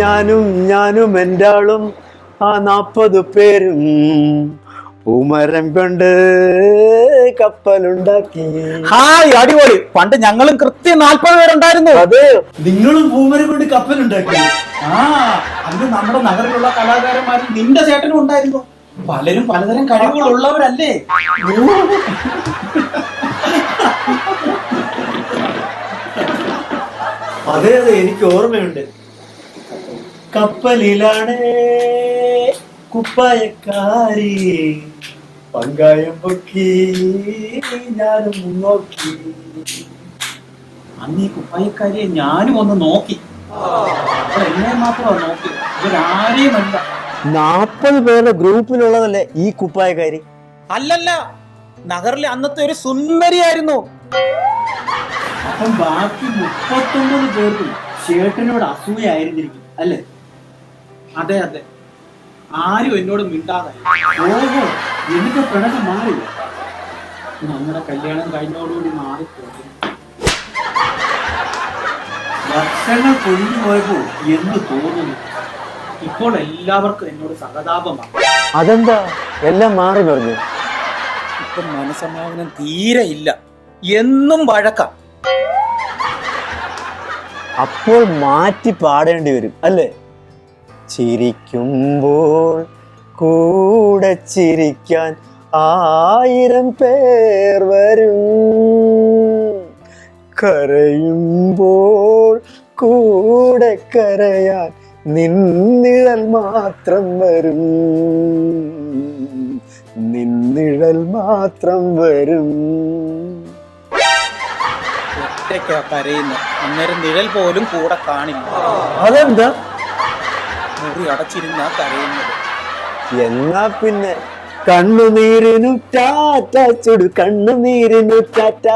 ഞാനും എൻ്റെ ആളും ആ 40 പേരും പൂമരം കൊണ്ട് കപ്പലുണ്ടാക്കി. ഹായ്, അടിപൊളി. പണ്ട് ഞങ്ങളും കൃത്യം 40 പേരുണ്ടായിരുന്നു. അതെ, നിങ്ങളും പൂമരം കൊണ്ട് കപ്പലുണ്ടാക്കി. ആ, അന്ന് നമ്മുടെ നഗറിലുള്ള കലാകാരന്മാരിൽ നിന്റെ ചേട്ടനും ഉണ്ടായിരുന്നു. പലരും പലതരം കഴിവുകളുള്ളവരല്ലേ. അതെ അതെ, എനിക്ക് ഓർമ്മയുണ്ട്. കപ്പലിലാണ് കുപ്പായക്കാരി, പങ്കായം പൊക്കി ഞാനും നോക്കി. അന്ന് ഈ കുപ്പായക്കാരിയെ ഞാനും ഒന്ന് നോക്കി. എന്നെ മാത്രമാണ് നോക്കി, ഇവരാരെയുമല്ല. 40 പേരുടെ ഗ്രൂപ്പിലുള്ളതല്ലേ ഈ കുപ്പായക്കാരി? അല്ലല്ല, നഗറിലെ അന്നത്തെ ഒരു സുന്ദരിയായിരുന്നു. അപ്പം ബാക്കി 39 പേർക്കും ചേട്ടനോട് അസൂയായിരുന്നിരിക്കും അല്ലേ? അതെ അതെ, ആരും എന്നോട് മിണ്ടാതെ. ഓഹോ, എന്നിട്ട് പ്രണയം മാറി? നമ്മുടെ കല്യാണം കഴിഞ്ഞോടുകൂടി മാറിപ്പോയി. വർഷങ്ങൾ കൊഴിഞ്ഞു പോയപ്പോ എന്ത് തോന്നുന്നു? ഇപ്പോൾ എല്ലാവർക്കും എന്നോട് സഹതാപമാണ്. അതെന്താ എല്ലാം മാറി പറഞ്ഞു? ഇപ്പം മനസമാധാനം തീരെ ഇല്ല, എന്നും വഴക്കാം. അപ്പോൾ മാറ്റി പാടേണ്ടി വരും അല്ലേ? ചിരിക്കുമ്പോൾ കൂടെ ചിരിക്കാൻ 1000 പേർ വരും, കരയുമ്പോൾ കൂടെ കരയാൻ നിന്നിഴൽ മാത്രം വരും, നിന്നിഴൽ മാത്രം വരും. ഒറ്റയ്ക്കാ കരയുന്നു, അന്നേരം നിഴൽ പോലും കൂടെ കാണില്ല. അതെന്താ? മുറി അടച്ചിരുന്ന കരയുന്നത്. എന്നാ പിന്നെ കണ്ണുനീരിനു ടാറ്റ ചുടു, കണ്ണുനീരിനു ടാറ്റ.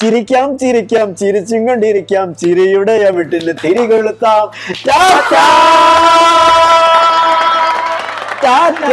ചിരിക്കാം ചിരിക്കാം ചിരിച്ചും കൊണ്ടിരിക്കാം, ചിരിയുടെ വീട്ടിൽ തിരികൊളുത്താം. ടാറ്റ ടാറ്റ.